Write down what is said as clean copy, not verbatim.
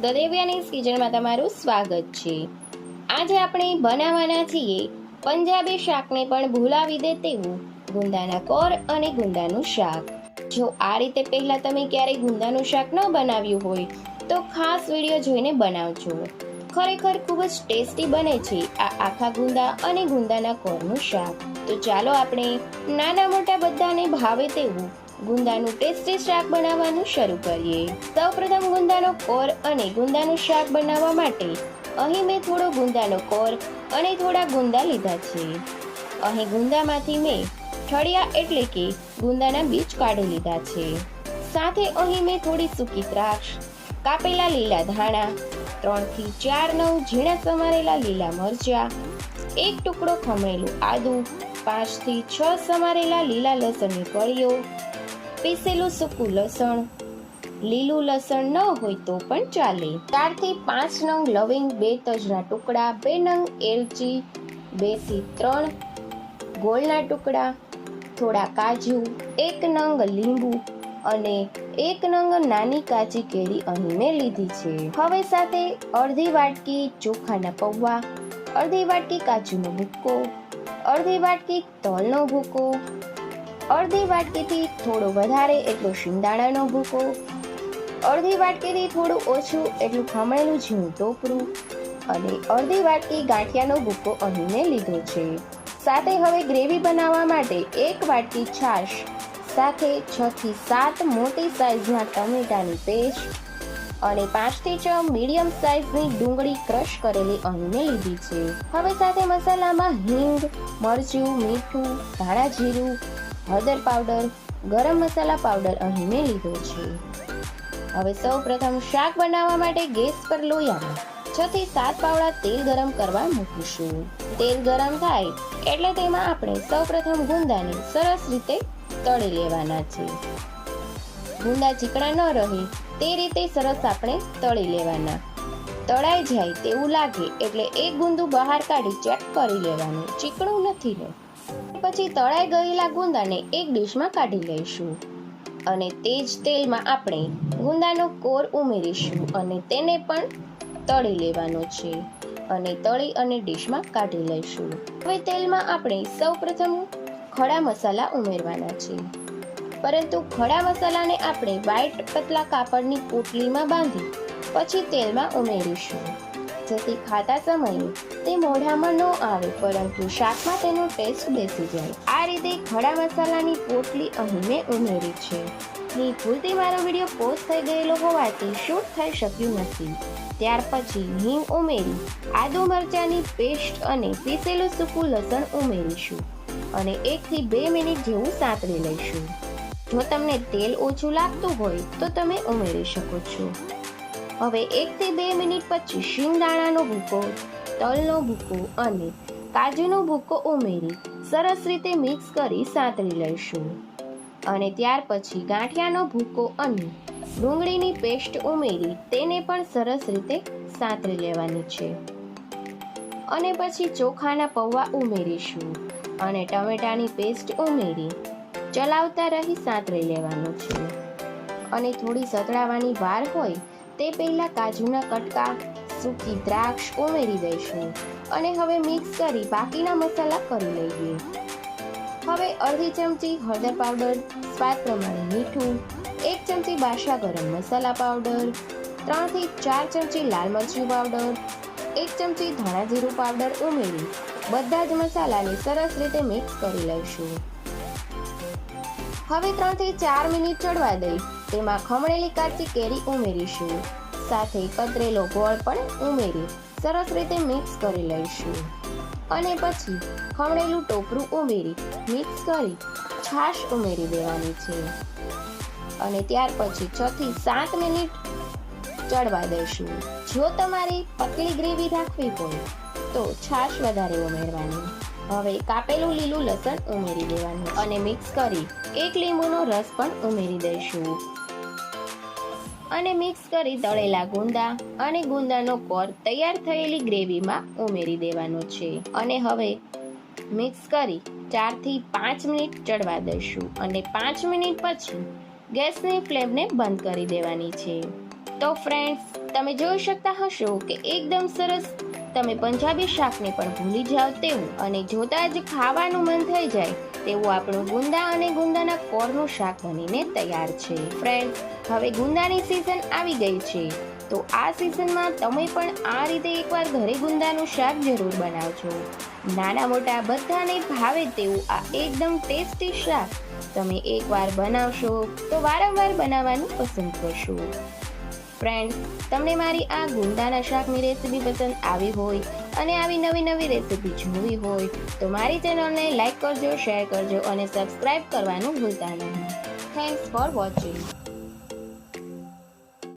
દેવ્યાની કિચનમાં તમારું સ્વાગત છે। આજે આપણે બનાવવાના છીએ પંજાબી શાકને પણ ભૂલાવી દે તેવું ગુંદાના કોર અને ગુંદાનું શાક। જો આ રીતે પહેલા તમે ક્યારેય ગુંદાનું શાક ન બનાવ્યું હોય તો ખાસ વિડીયો જોઈને બનાવજો। ખરેખર ખૂબ જ ટેસ્ટી બને છે આ આખા ગુંદા અને ગુંદાના કોરનું શાક। તો ચાલો આપણે નાના મોટા બધાને ભાવે તેવું ગુંદાનું ટેસ્ટી શાક બનાવવાનું શરૂ કરીએ। સૌપ્રથમ ગુંદાનો કોર અને ગુંદાનું શાક બનાવવા માટે અહીં મેં થોડો ગુંદાનો કોર અને થોડા ગુંદા લીધા છે। અહીં ગુંદામાંથી મેં ઠળિયા એટલે કે ગુંદાના બીજ કાઢી લીધા છે। સાથે અહીં મેં થોડી સૂકી દ્રાક્ષ, કાપેલા લીલા ધાણા, 3 થી 4 નંગ ઝીણા સમારેલા લીલા મરચાં, એક ટુકડો ખમણેલું આદું, 5 થી 6 સમારેલા લીલા લસણની કળીઓ, પીસેલું સૂકું લસણ, લીલું લસણ ન હોય તો પણ ચાલે, 4 થી 5 નંગ લવિંગ, 2 તજના ટુકડા, 2 નંગ એલચી, 2 થી 3 ગોળના ટુકડા, થોડા કાજુ, 1 નંગ લીંબુ અને 1 નંગ નાની કાચી કેરી અહીં મેં લીધી છે। હવે સાથે અડધી વાટકી ચોખાના પૌવા, અડધી વાટકી કાજુનો ભૂકો, અડધી વાટકી તલનો ભૂકો, અડધી વાટકીથી થોડો વધારે એટલો શિંગદાણાનો ભૂકો, અડધી વાટકીથી થોડું ઓછું એટલું ખમણેલું ઝીણું ટોપરું અને અડધી વાટકી ગાંઠિયાનો ભૂકો અહીં મેં લીધો છે। સાથે હવે ગ્રેવી બનાવવા માટે 1 વાટકી છાશ સાથે 6 થી 7 મોટી સાઈઝના ટમેટાની પેસ્ટ અને 5 થી 6 મીડિયમ સાઈઝની ડુંગળી ક્રશ કરેલી અહીં મેં લીધી છે। હવે સાથે મસાલામાં હિંગ, મરચું, મીઠું, ધાણા જીરું, હળદર પાવડર, ગરમ મસાલા પાવડર અહીં મેં લીધો છે। હવે સૌ પ્રથમ શાક બનાવવા માટે ગેસ પર લોયામાં 6 થી 7 પાવડા તેલ ગરમ કરવા મૂકીશું। તેલ ગરમ થાય એટલે તેમાં આપણે સૌ પ્રથમ ગુંદાને સરસ રીતે તળી લેવાના છે। ગુંદા ચીકણા ન રહે તે રીતે સરસ આપણે તળી લેવાના। તળાઈ જાય તેવું લાગે એટલે એક ગુંદું બહાર કાઢી ચેક કરી લેવાનું, ચીકણું નથી ને। પછી તળાઈ ગયેલા ગુંદાને એક ડીશમાં કાઢી લઈશું અને તે જ તેલમાં આપણે ગુંદાનો કોર ઉમેરીશું અને તેને પણ તળી લેવાનો છે અને તળી અને ડીશમાં કાઢી લઈશું। હવે તેલમાં આપણે સૌપ્રથમ ખડા મસાલા ઉમેરવાના છે, પરંતુ ખડા મસાલાને આપણે વ્હાઈટ પતલા કાપડની પોટલીમાં બાંધી પછી તેલમાં ઉમેરીશું, જેથી ખાતા સમયે તે મોઢામાં ન આવે પરંતુ શાકમાં તેનો ટેસ્ટ બેસી જાય। આ રીતે ખડા મસાલાની પોટલી અહીં મેં ઉમેરી છે। ભૂલથી મારો વિડીયો પોસ્ટ થઈ ગયેલો હોવાથી શૂટ થઈ શક્યું નથી। ત્યાર પછી હિંગ ઉમેરી આદુ મરચાંની પેસ્ટ અને પીસેલું સૂકું લસણ ઉમેરીશું અને 1 થી 2 મિનિટ જેવું સાંતળી લઈશું। જો તમને તેલ ઓછું લાગતું હોય તો તમે ઉમેરી શકો છો। હવે 1 થી 2 મિનિટ પછી શિંગદાણાનો ભૂકો, તલનો ભૂકો અને કાજુનો ભૂકો ઉમેરી સરસ રીતે મિક્સ કરી સાંતળી લઈશું અને ત્યાર પછી ગાંઠિયાનો ભૂકો અને ડુંગળીની પેસ્ટ ઉમેરી તેને પણ સરસ રીતે સાંતળી લેવાની છે અને પછી ચોખાના પૌવા ઉમેરીશું અને ટમેટાની પેસ્ટ ઉમેરી ચલાવતા રહી સાંતળી લેવાનું છે અને થોડી સતળાવાની વાર હોય તે પહેલા કાજુના કટકા, સૂકી દ્રાક્ષ ઉમેરી દઈશું અને હવે મિક્સ કરી બાકીના મસાલા કરી લઈએ। હવે અડધી ચમચી હળદર પાવડર, સ્વાદ પ્રમાણે મીઠું, 1 ચમચી બાદશાહ ગરમ મસાલા પાવડર, 3 થી 4 ચમચી લાલ મરચું પાવડર, 1 ચમચી ધાણા જીરું પાવડર ઉમેરી બધા જ મસાલાને સરસ રીતે મિક્સ કરી લઈશું। હવે 3 થી 4 મિનિટ ચડવા દઈ તેમાં ખમણેલી કાચી કેરી ઉમેરીશું, સાથે કતરેલો ગોળ પણ ઉમેરી સરસ રીતે મિક્સ કરી લઈશું અને પછી ખમણેલું ટોપરું ઉમેરી મિક્સ કરી છાશ ઉમેરી દેવાની છે અને ત્યાર પછી 6 થી 7 મિનિટ ચડવા દઈશું। જો તમારે પતલી ગ્રેવી રાખવી હોય તો છાશ વધારે ઉમેરવાની. હવે કાપેલું લીલું લસણ ઉમેરી દેવાનું અને મિક્સ કરી 1 લીંબુનો રસ પણ ઉમેરી દઈશું અને મિક્સ કરી તળેલા ગુંદા અને ગુંદાનો કોર તૈયાર થયેલી ગ્રેવીમાં ઉમેરી દેવાનો છે અને હવે મિક્સ કરી 4 થી 5 મિનિટ ચડવા દઈશું અને 5 મિનિટ પછી ગેસની ફ્લેમને બંધ કરી દેવાની છે. તો ફ્રેન્ડ્સ, તમે જોઈ શકતા હશો કે એકદમ સરસ તમે પંજાબી શાકને પણ ભૂલી જાઓ તેવું અને જોતા જ ખાવાનું મન થઈ જાય તેવું આપણું ગુંદા અને ગુંદાના કોરનું શાક બનીને તૈયાર છે. ફ્રેન્ડ્સ, હવે ગુંદાની સિઝન આવી ગઈ છે તો આ સિઝનમાં તમે પણ આ રીતે એકવાર ઘરે ગુંદાનું શાક જરૂર બનાવજો. નાના મોટા બધાને ભાવે તેવું આ એકદમ ટેસ્ટી શાક તમે એકવાર બનાવશો તો વારંવાર બનાવવાનું પસંદ કરશો. ફ્રેન્ડ્સ, તમને મારી આ ગુંદાના શાકની રેસીપી પસંદ આવી હોય અને આવી નવી નવી રેસીપી જોવી હોય તો મારી ચેનલને લાઈક કરજો, શેર કરજો અને સબસ્ક્રાઇબ કરવાનું ભૂલતા નહીં. Thanks for watching.